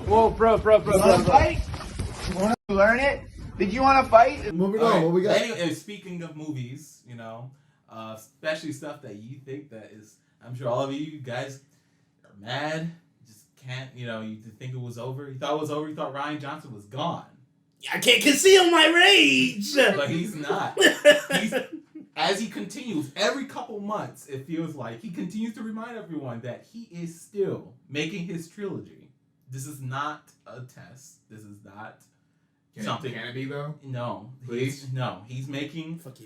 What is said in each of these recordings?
Whoa, bro. Fight? You want to learn it? Did you want to fight? Moving on. What we got? Anyway, speaking of movies, especially stuff that you think that is, I'm sure all of you guys are mad. Just can't, you think it was over. You thought it was over. You thought Rian Johnson was gone. I can't conceal my rage. But he's not. As he continues, every couple months, it feels like he continues to remind everyone that he is still making his trilogy. This is not a test. This is not something. Can it be though? No, please. He's making. Fuck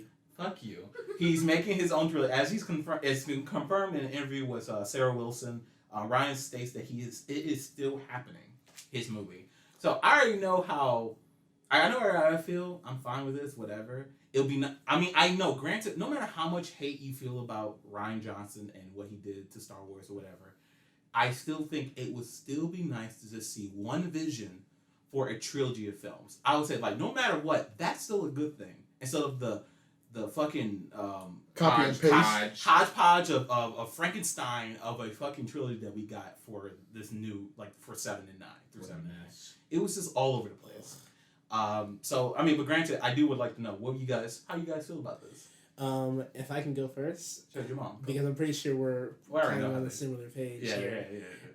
you. He's making his own trilogy. As it's been confirmed in an interview with Sarah Wilson. Ryan states that it is still happening. His movie. So I already know how. I know where I feel. I'm fine with this. Whatever. It'll be. I know. Granted, no matter how much hate you feel about Rian Johnson and what he did to Star Wars or whatever, I still think it would still be nice to just see one vision for a trilogy of films. I would say, no matter what, that's still a good thing. Instead of the fucking Copy and paste. hodgepodge of Frankenstein of a fucking trilogy that we got for this new, for 7 and 9 through 7 and 9. It was just all over the place. But granted, I would like to know how you guys feel about this. If I can go first, Sure, Jamal. because I'm pretty sure we're kind of on a similar page here.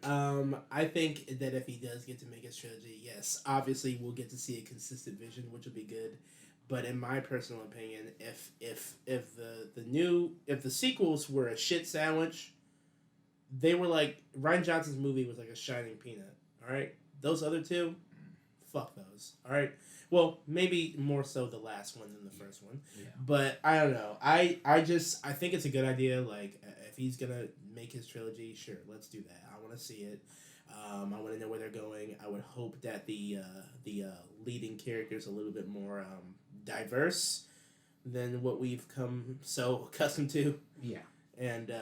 Yeah. I think that if he does get to make his trilogy, yes, obviously we'll get to see a consistent vision, which will be good. But in my personal opinion, if the sequels were a shit sandwich, they were like Rian Johnson's movie was like a shining peanut. All right, those other two, fuck those. All right. Well, maybe more so the last one than the first one. Yeah. But I don't know. I think it's a good idea. If he's gonna make his trilogy, sure, let's do that. I want to see it. I want to know where they're going. I would hope that the leading characters a little bit more diverse than what we've come so accustomed to. Yeah. And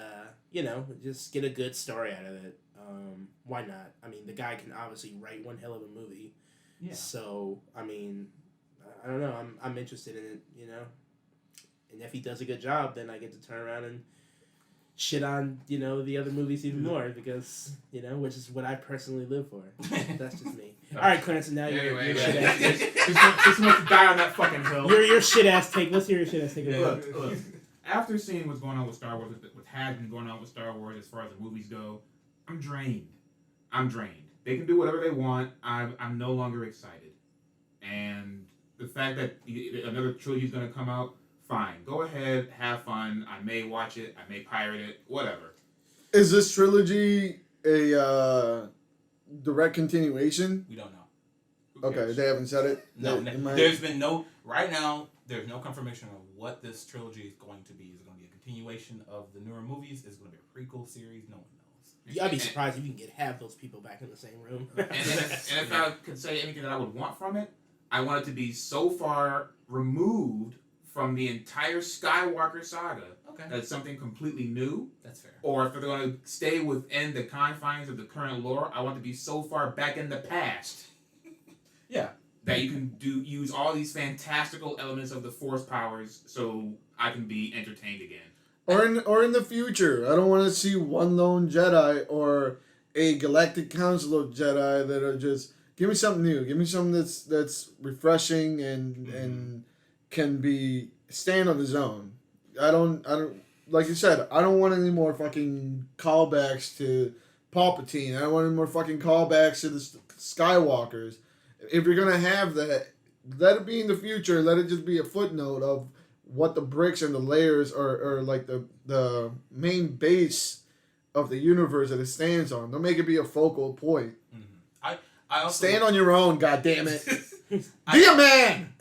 just get a good story out of it. Why not? I mean, the guy can obviously write one hell of a movie. Yeah. So, I don't know. I'm interested in it, And if he does a good job, then I get to turn around and shit on, the other movies even more because, which is what I personally live for. That's just me. All right, Clarence, now you're shit ass take. Just want to die on that fucking hill. Your shit ass take. Let's hear your shit ass take. Look. After seeing what's going on with Star Wars, what has been going on with Star Wars as far as the movies go, I'm drained. They can do whatever they want. I'm no longer excited. And the fact that another trilogy is going to come out, fine. Go ahead, have fun. I may watch it. I may pirate it. Whatever. Is this trilogy a direct continuation? We don't know. Okay, they haven't said it? No. There's been no... Right now, there's no confirmation of what this trilogy is going to be. Is it going to be a continuation of the newer movies? Is it going to be a prequel series? No one knows. I'd be surprised if you can get half those people back in the same room. and if I could say anything that I would want from it, I want it to be so far removed from the entire Skywalker saga that it's something completely new. That's fair. Or if they're going to stay within the confines of the current lore, I want it to be so far back in the past. Yeah. That you can use all these fantastical elements of the Force powers so I can be entertained again. Or in the future. I don't want to see one lone Jedi or a galactic council of Jedi that are just give me something new. Give me something that's refreshing and can be stand on its own. I don't like you said, I don't want any more fucking callbacks to Palpatine. I don't want any more fucking callbacks to the Skywalkers. If you're gonna have that, let it be in the future. Let it just be a footnote of what the bricks and the layers are like the main base of the universe that it stands on. Don't make it be a focal point. Mm-hmm. I also stand on your own. God damn it, be a man.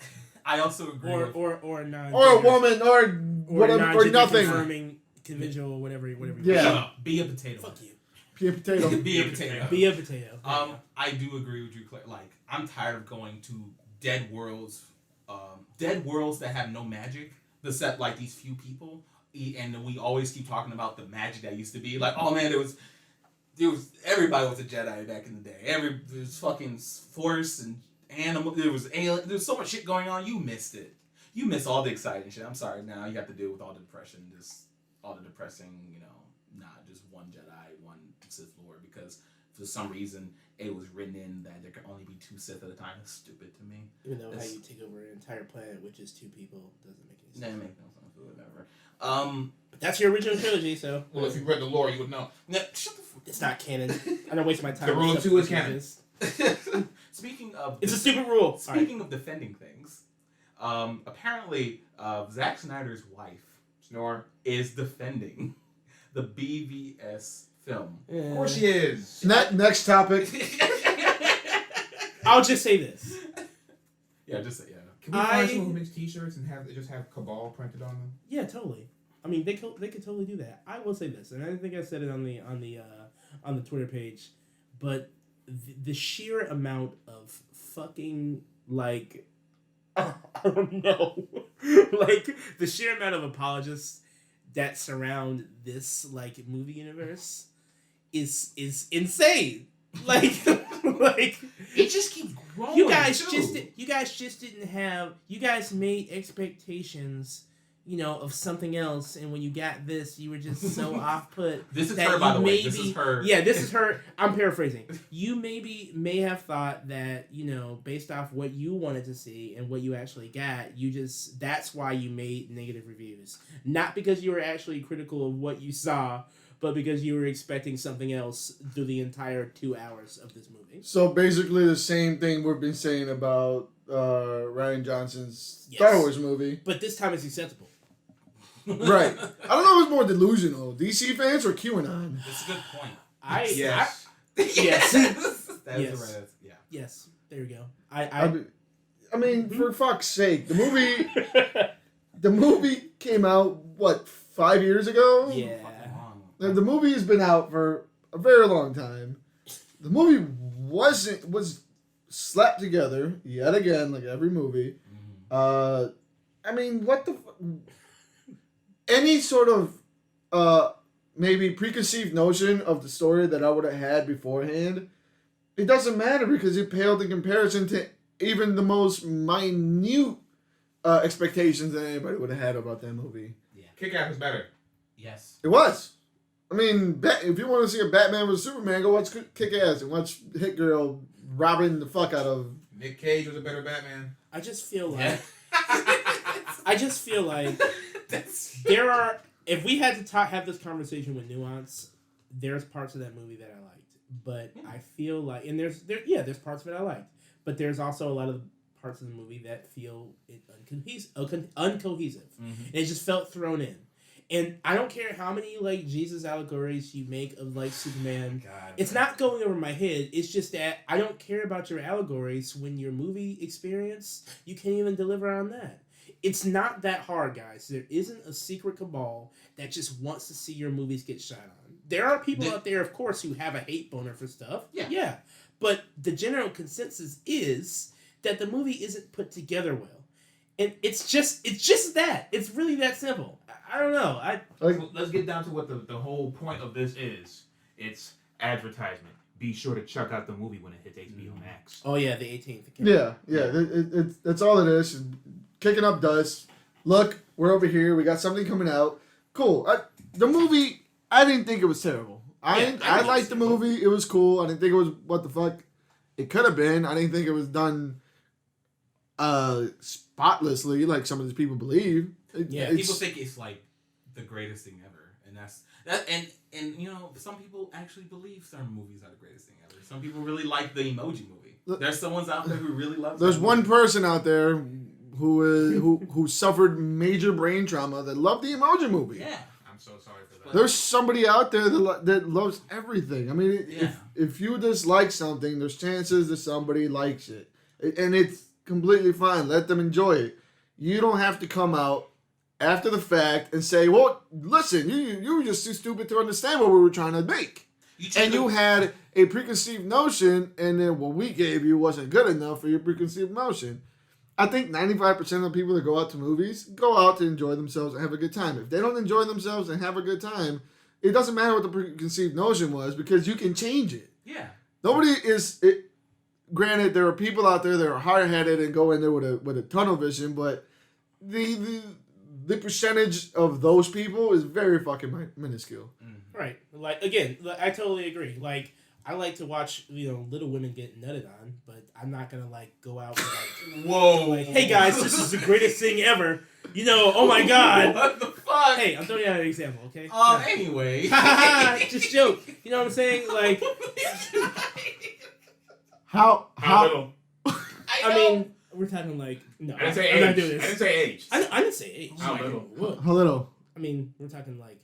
I also agree. Or non. Or a woman. Or whatever. Or nothing. Confirming individual. Whatever. Yeah. Be a potato. Fuck you. Be a potato. Be a potato. Be a potato. I do agree with you, Claire. I'm tired of going to dead worlds that have no magic. Except these few people, and we always keep talking about the magic that used to be. Oh man, there was everybody was a Jedi back in the day. There was fucking Force and animal. There was alien. There was so much shit going on. You missed it. You missed all the exciting shit. I'm sorry. Now you have to deal with all the depression, just all the depressing. Not just one Jedi, one Sith Lord, because for some reason it was written in that there can only be 2 Sith at a time is stupid to me. Even though how you take over an entire planet, which is 2 people, doesn't make any sense. That makes no sense. Whatever. But that's your original trilogy, so. Well, if you read the lore, you would know. No, shut the fuck. It's not canon. I don't waste my time. The rule with of stuff 2 is that canon. Speaking of, It's a stupid rule. Speaking of defending things, apparently Zack Snyder's wife Snore. is defending the BVS film. Of course she is. Next topic. I'll just say this. Yeah, just yeah. Can we find someone who makes T-shirts and just have Cabal printed on them? Yeah, totally. I mean, they could totally do that. I will say this, and I think I said it on the Twitter page, but the sheer amount of fucking like I don't know, like the sheer amount of apologists that surround this like movie universe is insane. Like It just keeps growing. you guys just didn't have. You guys made expectations, of something else, and when you got this, you were just so off put. This is her, by the way. This is her. Yeah, this is her. I'm paraphrasing. You may have thought that, based off what you wanted to see and what you actually got, that's why you made negative reviews. Not because you were actually critical of what you saw, but because you were expecting something else through the entire 2 hours of this movie. So basically the same thing we've been saying about Rian Johnson's Star Wars movie. But this time it's acceptable. Right. I don't know who's more delusional, DC fans or QAnon. That's a good point. Yes. Yes. That's Yes. right. Yeah. Yes, there you go. I mean, for fuck's sake, the movie came out 5 years ago? Yeah. The movie has been out for a very long time. The movie was slapped together yet again, like every movie. I mean, what the any sort of maybe preconceived notion of the story that I would have had beforehand, it doesn't matter because it paled in comparison to even the most minute expectations that anybody would have had about that movie. Yeah. Kick-Ass was better. Yes. It was. I mean, if you want to see a Batman vs Superman, go watch Kick-Ass and watch Hit Girl robbing the fuck out of. Nick Cage was a better Batman. I just feel like Yeah. there are. If we had to have this conversation with nuance, there's parts of that movie that I liked, but I feel like, and there's parts of it I liked, but there's also a lot of the parts of the movie that feel uncohesive. And it just felt thrown in. And I don't care how many Jesus allegories you make of Superman. God. It's not going over my head. It's just that I don't care about your allegories when your movie experience, you can't even deliver on that. It's not that hard, guys. There isn't a secret cabal that just wants to see your movies get shot on. There are people out there, of course, who have a hate boner for stuff. Yeah. But the general consensus is that the movie isn't put together well. And it's just that. It's really that simple. I don't know. Let's get down to what the whole point of this is. It's advertisement. Be sure to check out the movie when it hits HBO Max. Oh yeah, the 18th. Yeah. That's all it is. Kicking up dust. Look, we're over here. We got something coming out. Cool. The movie, I didn't think it was terrible. I liked the movie. It was cool. I didn't think it was what the fuck it could have been. I didn't think it was done spotlessly like some of these people believe. People think it's the greatest thing ever, and and some people actually believe certain movies are the greatest thing ever. Some people really like the Emoji Movie. There's someone out there who really loves. There's one person out there who suffered major brain trauma that loved the Emoji Movie. Yeah, I'm so sorry for that. There's somebody out there that loves everything. I mean, if you dislike something, there's chances that somebody likes it, and it's completely fine. Let them enjoy it. You don't have to come out after the fact and say, well, listen, you were just too stupid to understand what we were trying to make. You had a preconceived notion, and then what we gave you wasn't good enough for your preconceived notion. I think 95% of the people that go out to movies go out to enjoy themselves and have a good time. If they don't enjoy themselves and have a good time, it doesn't matter what the preconceived notion was because you can change it. Yeah. Nobody is... Granted, there are people out there that are hard-headed and go in there with a tunnel vision, but the percentage of those people is very fucking minuscule. Right. Again, I totally agree. I like to watch Little Women get nutted on, but I'm not gonna like go out and Whoa! like, hey guys, this is the greatest thing ever. Oh my god. What the fuck? Hey, I'm throwing out an example, okay? Anyway. Just joke. You know what I'm saying? Like, How little? I mean, we're talking like no. I didn't say I'm age. not doing this. I didn't say age. I didn't say age. How little? What? how little? I mean, we're talking like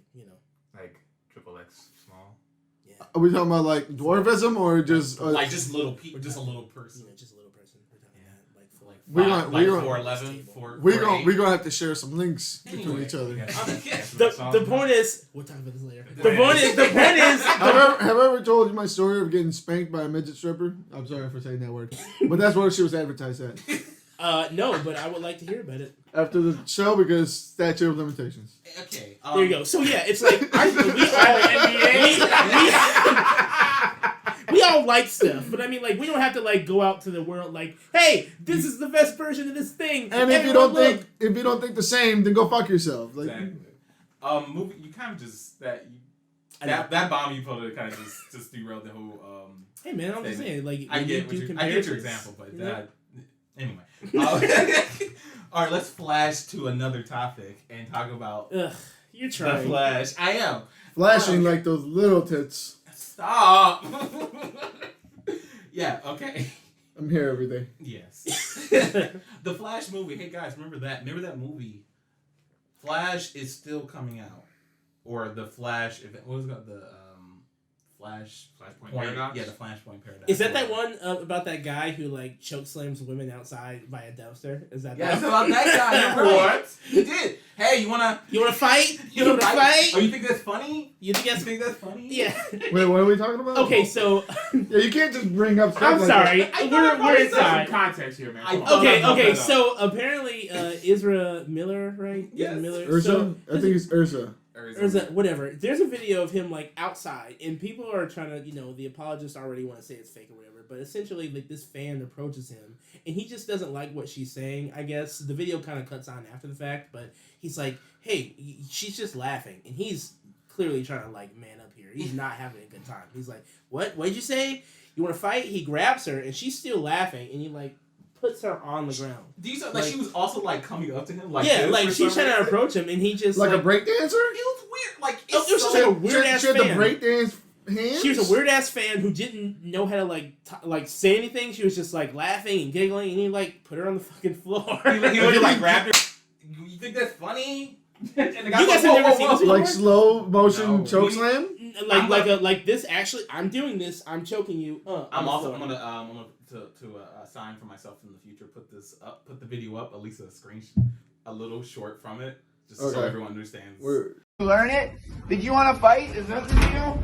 Like XXX small. yeah. Are we talking about like dwarfism or just Like just little people, just a little person. Just a little person. We're talking that like for We're gonna- 4'11", we're gonna have to share some links between Anyway. each other. the point is we'll talk about this later. The point is Have I ever told you my story of getting spanked by a midget stripper? I'm sorry for saying that word, but that's where she was advertised at. no, but I would like to hear about it. After the show because statute of limitations. Okay. There you go. So yeah, it's like we all like stuff, but I mean, like, we don't have to like go out to the world like, hey, this is the best version of this thing. And if you don't think the same, then go fuck yourself. Like, exactly. Movie. You kind of just that bomb you put kind of just derailed the whole. Hey man, I'm just saying, like, I get your example, but anyway. All right, let's flash to another topic and talk about you're the trying. Flash. I am flashing like those little tits. Stop. Yeah. Okay. I'm here every day. Yes. The Flash movie. Hey guys, remember that? Remember that movie? Flash is still coming out, or the Flash event. What was it called? The Flashpoint Paradox? Yeah, the Flashpoint Paradox. Is that one about that guy who like choke slams women outside by a dumpster? Is that? Yeah, it's about that guy. Right. What? He did. Hey, you wanna fight? You wanna fight? fight? Oh, you think that's funny? You think that's funny? Yeah. Wait, what are we talking about? Okay, so Yeah, you can't just bring up stuff I'm like sorry. that. We're inside. Some context here, man. Okay. So apparently, Ezra Miller, right? Yes. Ezra Miller. Ursa? So, I think it's Ursa. whatever. There's a video of him like outside, and people are trying to, the apologists already want to say it's fake or whatever. But essentially, like this fan approaches him, and he just doesn't like what she's saying. I guess the video kind of cuts on after the fact, but he's like, "Hey, she's just laughing," and he's clearly trying to like man up here. He's not having a good time. He's like, "What? What'd you say? You want to fight?" He grabs her, and she's still laughing, and he like puts her on the ground. Like she was also like coming up to him, like she's trying to approach him, and he just like a break dancer? It was weird. Like it was just like a weird ass She had fan. the break dance hands? She was a weird ass fan who didn't know how to like say anything. She was just like laughing and giggling, and he like put her on the fucking floor. He like grabbed her. You think that's funny? And the guy You guys have never seen this before? Like slow motion No. choke slam? Like this. Actually, I'm doing this. I'm choking you. I'm gonna sign for myself in the future. Put this up. Put the video up. At least a screenshot, a little short from it, just so Okay. everyone understands. You learn it? Did you want to fight? Is that the deal?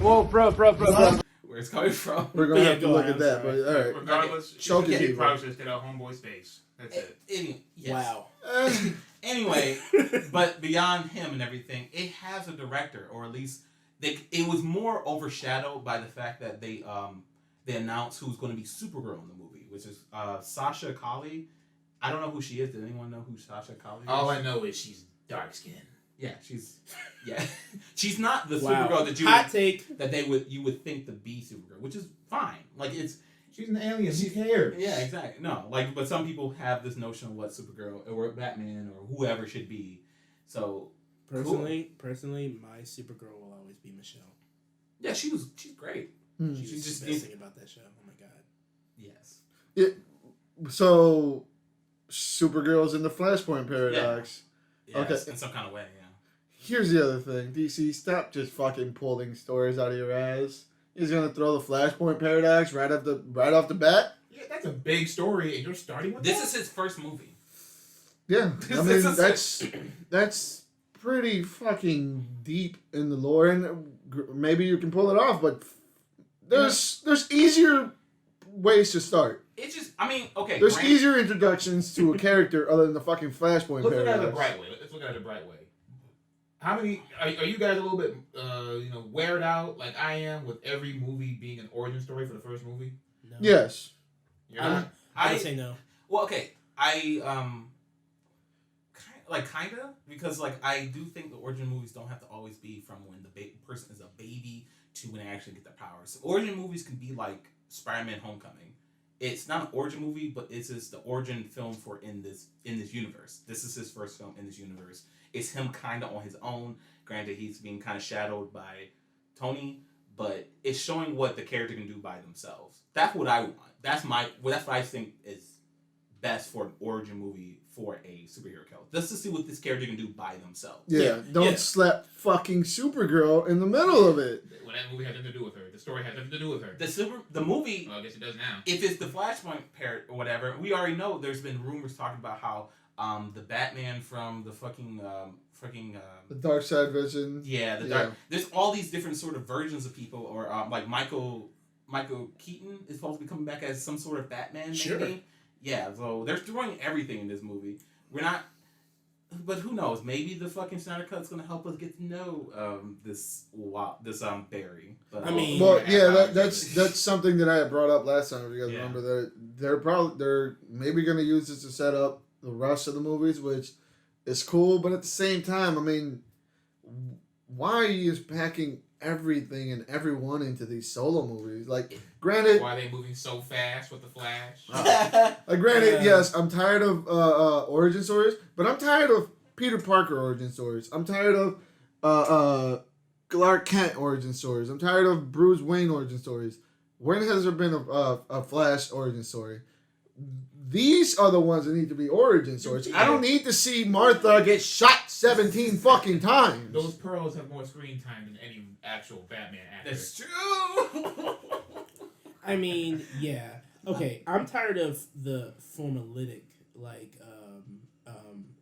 Whoa, bro. Where it's coming from. We're going to Yeah, have to go look ahead, at that. I'm But all right. Regardless, Choke you people. probably should just get out homeboy's face. That's it. Yes. Wow. Anyway, but beyond him and everything, it has a director, or at least it was more overshadowed by the fact that they announced who's going to be Supergirl in the movie, which is Sasha Calle. I don't know who she is. Did anyone know who Sasha Calle is? All I know is she's dark skinned. Yeah, she's not the Wow. Supergirl that Hot take. that you would think to be Supergirl, which is fine. Like She's an alien. Who cares? yeah, exactly. No, but some people have this notion of what Supergirl or Batman or whoever should be. So Personally, my Supergirl will always be Michelle. yeah, she's great. She's just the best thing about that show. Oh my god. Yes. So, Supergirl's in the Flashpoint Paradox. Yes, Okay. in some kind of way, yeah. Here's the other thing. DC, stop just fucking pulling stories out of your ass. He's going to throw the Flashpoint Paradox right off the bat? Yeah, that's a big story, and you're starting with This that? is his first movie. Yeah. I This mean, is- that's pretty fucking deep in the lore, and maybe you can pull it off, but there's easier ways to start. It's just, I mean, okay. There's easier introductions to a character other than the fucking Flashpoint Let's look at it the Paradox. bright way. Let's look at it the bright way. How many are you guys a little bit weared out like I am with every movie being an origin story for the first movie? No. Yes. You're not? I would say no. Well, okay. Kinda, because like I do think the origin movies don't have to always be from when the person is a baby to when they actually get their powers. Origin movies can be like Spider-Man: Homecoming. It's not an origin movie, but it's just the origin film for in this universe. This is his first film in this universe. It's him kind of on his own. Granted, he's being kind of shadowed by Tony, but it's showing what the character can do by themselves. That's what I want. That's what I think is best for an origin movie for a superhero character. Just to see what this character can do by themselves. Yeah, don't slap fucking Supergirl in the middle of it. Well, that movie had nothing to do with her. The story had nothing to do with her. The movie. Well, I guess it does now. If it's the Flashpoint parrot or whatever, we already know there's been rumors talking about how the Batman from the The Dark Side Vision. Yeah, Dark. There's all these different sort of versions of people, or like Michael Keaton is supposed to be coming back as some sort of Batman. Maybe. Sure. Yeah, so they're throwing everything in this movie. We're not, but who knows? Maybe the fucking Snyder Cut's gonna help us get to know this Barry. But, I mean, well, yeah, that's something that I had brought up last time. If you guys remember that they're maybe gonna use this to set up the rest of the movies, which is cool. But at the same time, I mean, why are you packing everything and everyone into these solo movies? Like, granted, why are they moving so fast with the Flash? Granted, yes, I'm tired of origin stories, but I'm tired of Peter Parker origin stories. I'm tired of Clark Kent origin stories. I'm tired of Bruce Wayne origin stories. When has there been a Flash origin story? These are the ones that need to be origin stories. I don't need to see Martha get shot 17 fucking times. Those pearls have more screen time than any actual Batman actor. That's true. I mean, yeah. Okay, I'm tired of the formulaic, like,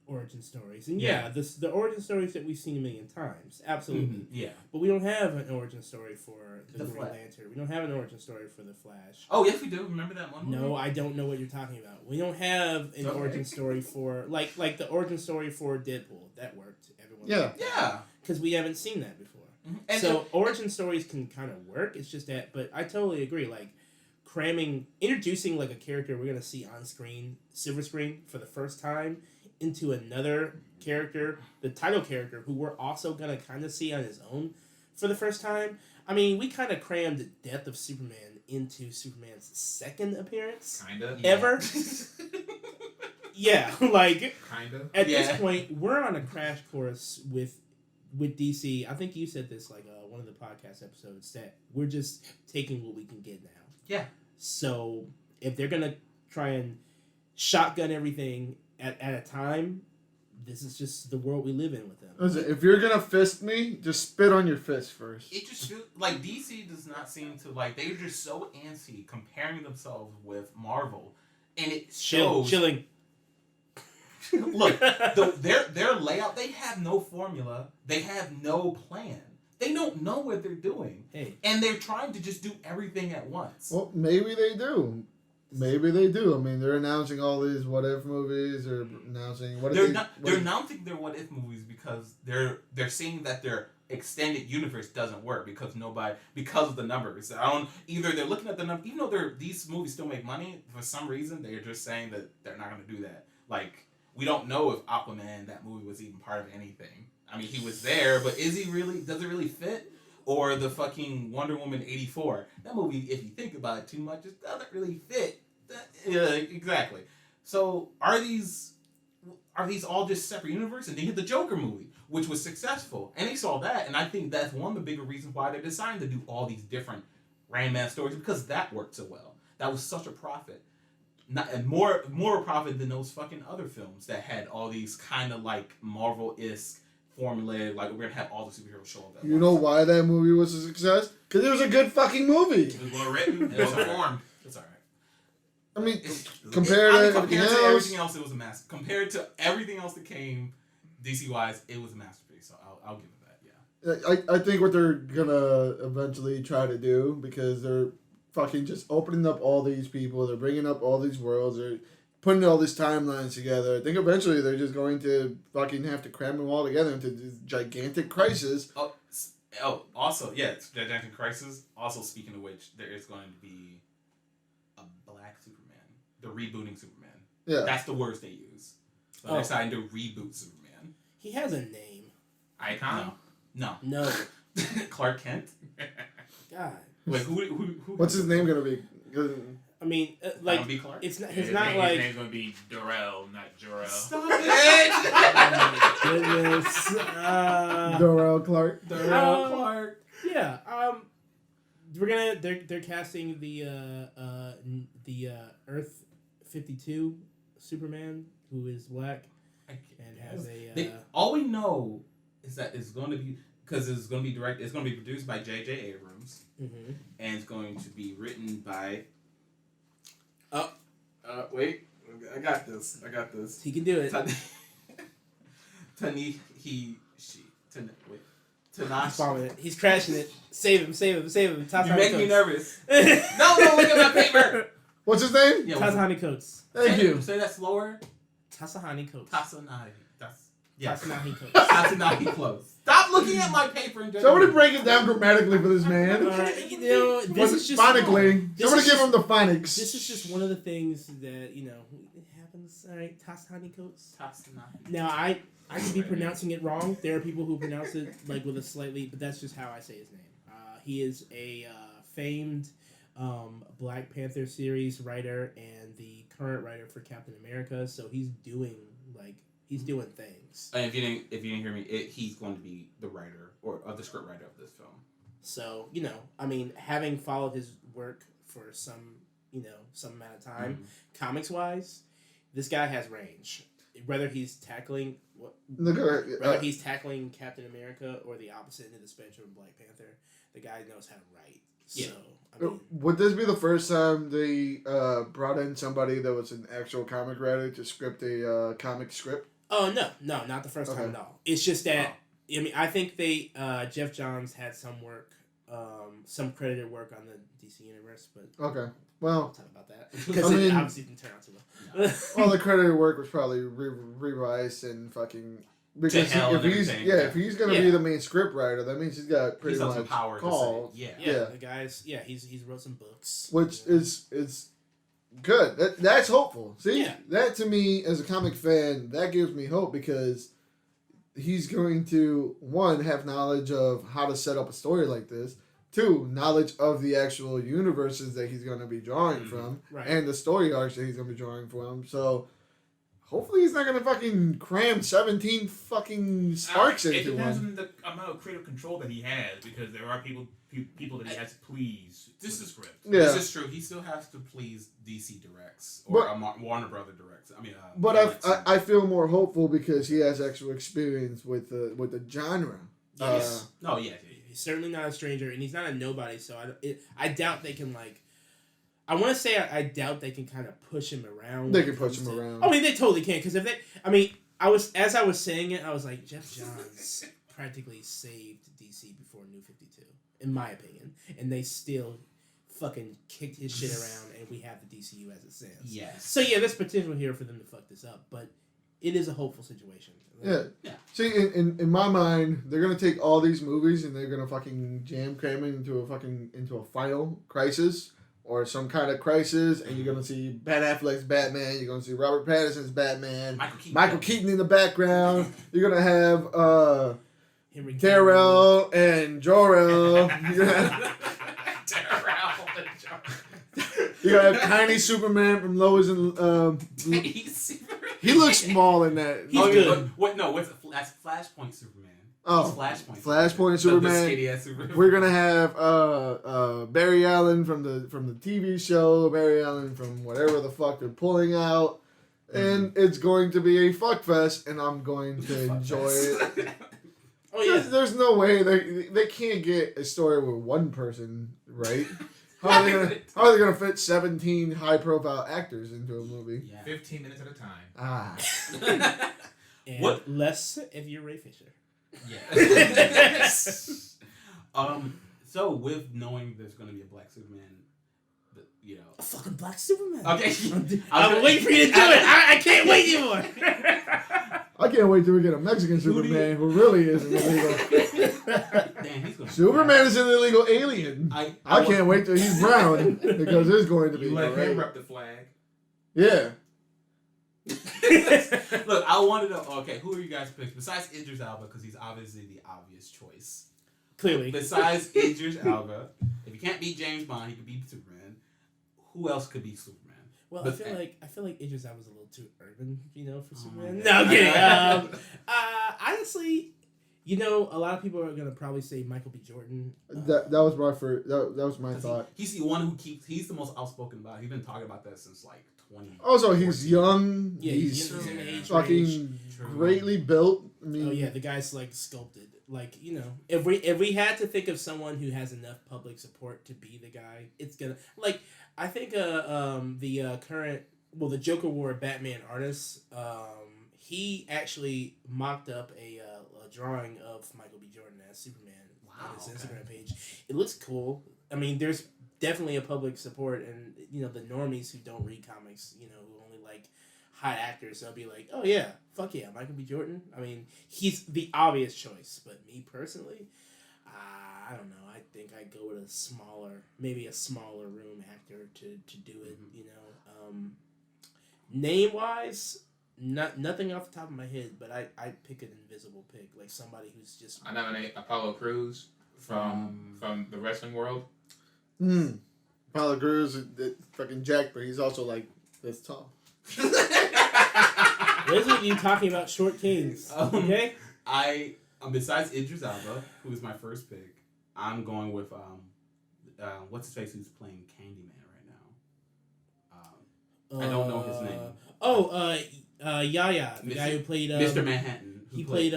origin stories. And the origin stories that we've seen a million times. Absolutely. Mm-hmm. Yeah. But we don't have an origin story for the Green Flash. Lantern. We don't have an origin story for the Flash. Oh, yes, we do. Remember that one movie? No, I don't know what you're talking about. We don't have an origin story for, like the origin story for Deadpool. That worked. Everyone Yeah. Because we haven't seen that before. Mm-hmm. And so origin stories can kind of work. It's just that, but I totally agree. Like, introducing like a character we're gonna see on screen, silver screen for the first time, into another character, the title character, who we're also gonna kind of see on his own for the first time. I mean, we kind of crammed the death of Superman into Superman's second appearance. Kinda. Ever. Yeah, like kinda. at this point, we're on a crash course with DC. I think you said this like one of the podcast episodes that we're just taking what we can get now. Yeah. So if they're gonna try and shotgun everything at a time, this is just the world we live in with them. Listen, if you're gonna fist me, just spit on your fist first. It just feels like DC does not seem to like. They're just so antsy comparing themselves with Marvel, and it shows. Chilling. Look, their layout. They have no formula. They have no plan. They don't know what they're doing. Hey. And they're trying to just do everything at once. Well, maybe they do. Maybe they do. I mean, they're announcing all these what if movies, or announcing They're announcing their what if movies because they're seeing that their extended universe doesn't work because of the numbers. Either they're looking at the numbers, even though these movies still make money, for some reason they're just saying that they're not going to do that. Like, we don't know if Aquaman, that movie, was even part of anything. I mean, he was there, but does it really fit? Or the fucking Wonder Woman 84. That movie, if you think about it too much, just doesn't really fit. Exactly. So are these all just separate universes? And then you hit the Joker movie, which was successful. And they saw that, and I think that's one of the bigger reasons why they decided to do all these different Rain Man stories, because that worked so well. That was such a profit. And more profit than those fucking other films that had all these kind of like Marvel-esque formulated, like, we're gonna have all the superheroes show up. You know why that movie was a success? Because it was a good fucking movie. It was well written. It was performed. It's alright. I mean, compared to everything else, it was a masterpiece. Compared to everything else that came, DC-wise, it was a masterpiece. So I'll give it that. Yeah. I think what they're gonna eventually try to do, because they're fucking just opening up all these people, they're bringing up all these worlds, they're putting all these timelines together. I think eventually they're just going to fucking have to cram them all together into this gigantic crisis. Oh, also, yeah, it's gigantic crisis. Also, speaking of which, there is going to be a black Superman. They're rebooting Superman. Yeah. That's the words they use. So they're deciding to reboot Superman. He has a name. Icon? No. No. Clark Kent? God. Wait, who What's his name gonna be? I mean, Like, B. Clark? it's not. His It's not name, like. his name's gonna be Darrell, not Jarrell. Stop it! Oh my goodness. Darrell Clark. Darrell Clark. Yeah. We're gonna. They're casting the Earth 52 Superman, who is black and has a. All we know is that it's going to be because it's going to be It's going to be produced by J.J. Abrams, Mm-hmm. and it's going to be written by. Wait, I got this. He can do it. Ta-Nehisi. He's Ta-Nehisi. bombing it. He's crashing it. Save him. You make me nervous. No, look at my paper. What's his name? Yeah, Tasahani Coates. Thank you. Say that slower. Tasahani Coates. Tasanahi. Tasahani Coates. Tasanahi close. Stop looking at my paper and Somebody break it down grammatically for this man. This is just Phonically. this Somebody is give him the phonics. This is just one of the things that it happens. All right, Tasahani Coates. Tasanahi. Now I could be pronouncing it wrong. There are people who pronounce it like with a slightly, but that's just how I say his name. He is a famed Black Panther series writer and the current writer for Captain America. So he's doing things. And if you didn't hear me, he's going to be the writer or the script writer of this film. So having followed his work for some amount of time, comics wise, this guy has range. Whether he's tackling he's tackling Captain America or the opposite end of the spectrum of Black Panther, the guy knows how to write. Yeah. So would this be the first time they brought in somebody that was an actual comic writer to script a comic script? Oh no, not the first time at all. It's just that I think they Jeff Johns had some work, some credited work on the DC universe, but Okay. Well, I'll talk about that because it obviously didn't turn out too well. all the credited work was probably revised and fucking because if he's gonna be the main script writer, that means he's got pretty much some power call. to say, The guy's he's wrote some books, which is good. That's hopeful. See, Yeah. that to me as a comic fan, that gives me hope because he's going to one have knowledge of how to set up a story like this. Two, knowledge of the actual universes that he's going to be drawing from, right. and the story arcs that he's going to be drawing from. So, hopefully, he's not going to fucking cram 17 fucking sparks It into depends one. on the amount of creative control that he has, because there are people that he has to please with the script. Yeah, This is true. He still has to please DC directs or Warner Brother directs. But I feel more hopeful because he has actual experience with the genre. Yes. He's certainly not a stranger, and he's not a nobody. So I doubt they can I want to say I doubt they can kind of push him around. They can push him around. I mean, they totally can because if they, as I was saying it, I was like, Jeff Johns practically saved DC before New 52, in my opinion, and they still fucking kicked his shit around, and we have the DCU as it stands. Yes. So yeah, there's potential here for them to fuck this up, but it is a hopeful situation. Yeah. See, in my mind, they're gonna take all these movies and they're gonna fucking jam cram it into a final crisis or some kind of crisis, and you're gonna see Ben Affleck's Batman, you're gonna see Robert Pattinson's Batman, Michael Keaton in the background. You're gonna have Darrell and Jor-El. You got Tiny Superman from Lois and he looks small in that. He's good. That's Flashpoint Superman. Oh, Flashpoint Superman. We're gonna have Barry Allen from the TV show, Barry Allen from whatever the fuck they're pulling out, and it's going to be a fuck fest, and I'm going to enjoy it. Oh yeah, there's no way they can't get a story with one person, right? How are they gonna fit 17 high profile actors into a movie? Yeah. 15 minutes at a time. And What? less if you're Ray Fisher. Yeah. So with knowing there's going to be a Black Superman, A fucking Black Superman. Okay. I'm waiting for you to do it. I can't wait anymore. I can't wait till we get a Mexican Superman who really is an illegal. Damn, he's gonna Superman is an illegal alien. I can't wait till he's brown because it's going to be. You let great. him rep the flag. Yeah. Look, I wanted to. Okay, who are you guys picking besides Idris Elba? Because he's obviously the obvious choice. Clearly. Besides Idris Elba, you can't beat James Bond, he could beat Superman. Who else could beat Superman? Well, But- I feel like Idris Elba's a little too urban, for Superman. my No, I'm God. kidding. Honestly, a lot of people are gonna probably say Michael B. Jordan. That was my first. That was my thought. He's the one who he's the most outspoken about it. He's been talking about that since like 20. Also, he's young. Yeah, he's in the age range. fucking greatly built. I mean, Oh yeah, the guy's like sculpted. Like if we had to think of someone who has enough public support to be the guy, it's gonna I think the Joker War Batman artist, he actually mocked up a drawing of Michael B. Jordan as Superman on his Instagram page. It looks cool. I mean, there's definitely a public support, and the normies who don't read comics, who only like hot actors, they'll be like, oh yeah, fuck yeah, Michael B. Jordan. I mean, he's the obvious choice, but me personally, I don't know. I think I'd go with maybe a smaller room actor to do it. Name wise, nothing off the top of my head, but I'd pick an invisible pick, like somebody who's just. I nominate Apollo Crews from the wrestling world. Apollo Crews is fucking jacked, but he's also like this tall. This is you talking about short kings, okay? Besides Idris Elba, who's my first pick, I'm going with what's his face who's playing Candyman right now. I don't know his name. Yaya, the guy who played Mr. Manhattan. He played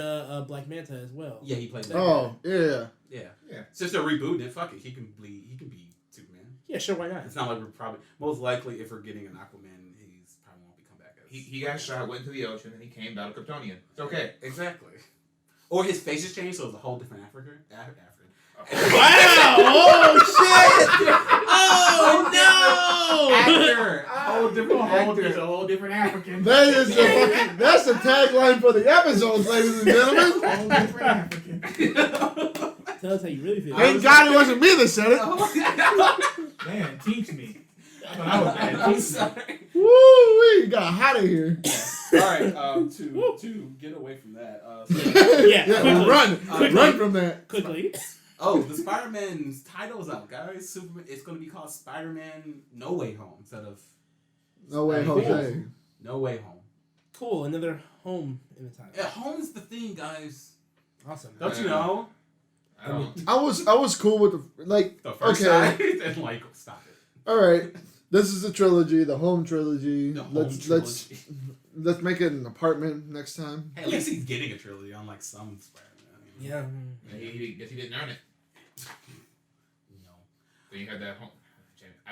Black Manta as well. Yeah, he played that. Oh, guy. Yeah. Since they're rebooting it, fuck it, he can be Superman. Yeah, sure, why not? It's not like we're probably most likely if we're getting an Aquaman, he's probably won't be come back as. He got shot, went into the ocean, and he came out of Kryptonian. It's okay. Exactly. Or his face has changed, so it's a whole different African. Wow! Oh shit! Oh no! Actor! There's a whole different African. That's the tagline for the episode, ladies and gentlemen. Whole different African. Tell us how you really feel. Thank God it wasn't me that said it. Man, teach me. I thought I was bad. I'm sorry. Woo! We got hot in here. All right. To get away from that. Run from that. Quickly. The Spider-Man's title's out, guys. Superman. It's going to be called Spider-Man No Way Home instead of No Way Jose. No Way Home. Cool. Another home in the title. Yeah, home is the thing, guys. Awesome. Don't you know? I don't. I was cool with The first side, then stop it. All right. This is the trilogy, the home trilogy. The home trilogy. Let's make it an apartment next time. Hey, at least he's getting a trilogy, unlike some Spider-Man. Yeah. He didn't earn it. No. Then you had that home.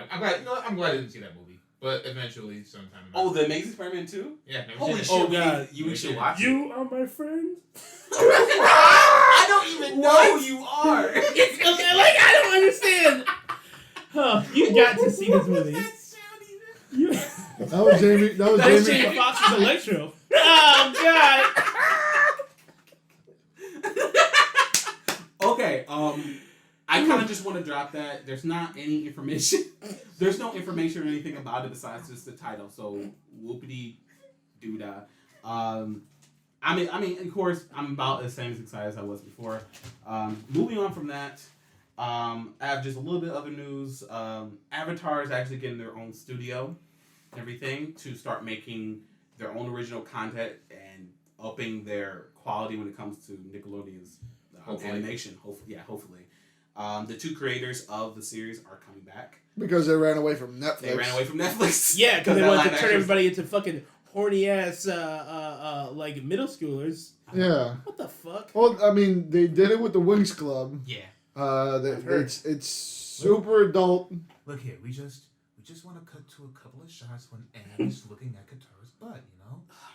I'm glad. I'm glad I didn't see that movie. But eventually, sometime. The Amazing Spider-Man 2? Yeah. Never Holy seen shit! it. God. You should watch it. You are my friend. I don't even know who you are. It's I don't understand. Huh? You got to see this movie. That was Jamie. That was Jamie. Jamie Foxx's Electro. Oh God. Okay, I kind of just want to drop that. There's not any information. There's no information or anything about it besides just the title. So whoopity doodah. I mean, of course, I'm about the same as excited as I was before. Moving on from that, I have just a little bit of other news. Avatar is actually getting their own studio, everything to start making their own original content and upping their quality when it comes to Nickelodeon's animation. Hopefully. The two creators of the series are coming back. Because they ran away from Netflix. Yeah, because they wanted to turn everybody into fucking horny ass like middle schoolers. Yeah. What the fuck? Well, I mean, they did it with the Wings Club. Yeah. It's super adult. Look here, we just want to cut to a couple of shots when Aang's looking at Katara's butt.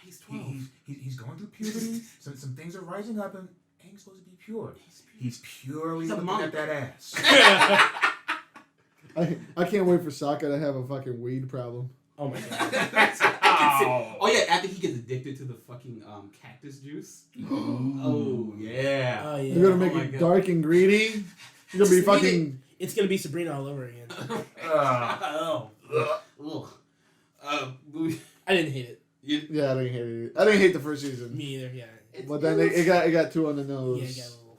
He's 12. He's going through puberty. Some things are rising up, and Aang's supposed to be pure. He's purely looking at that ass. I can't wait for Sokka to have a fucking weed problem. Oh my god. Oh yeah, after he gets addicted to the fucking cactus juice. Oh yeah. Oh yeah. You're gonna make it dark and greedy. You're gonna be fucking. It's gonna be Sabrina all over again. I didn't hate it. Yeah, I didn't hate it. I didn't hate the first season. Me either. Yeah. But then it got two on the nose. Yeah, it got a little.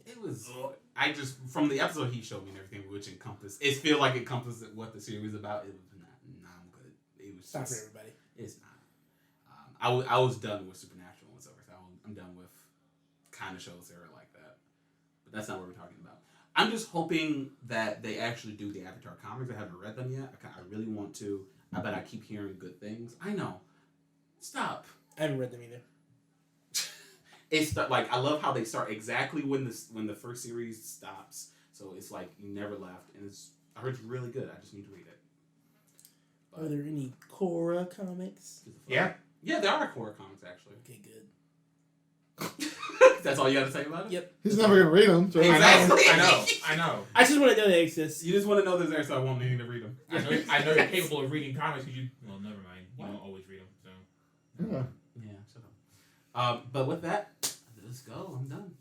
It was. I just from the episode he showed me and everything, which it feel like it encompasses what the series is about. It was not. I'm good. It was It's not just, for everybody. It's not. I was done with Supernatural and stuff like that. I'm done with kind of shows that are like that. But that's not what we're talking about. I'm just hoping that they actually do the Avatar comics. I haven't read them yet. I really want to. I bet I keep hearing good things. I know. Stop. I haven't read them either. It's like I love how they start exactly when the first series stops. So it's like you never left, and I heard it's really good. I just need to read it. Are there any Korra comics? Yeah. Yeah, there are Korra comics actually. Okay, good. That's all you got to say about it? Yep. He's never gonna read them. So Exactly. I know. I just want to know they exist. You just want to know they're there, so I won't need to read them. I know you're capable of reading comics because you. Well, never mind. You don't always read them. So. Yeah. Yeah, shut up. But with that, let's go. I'm done.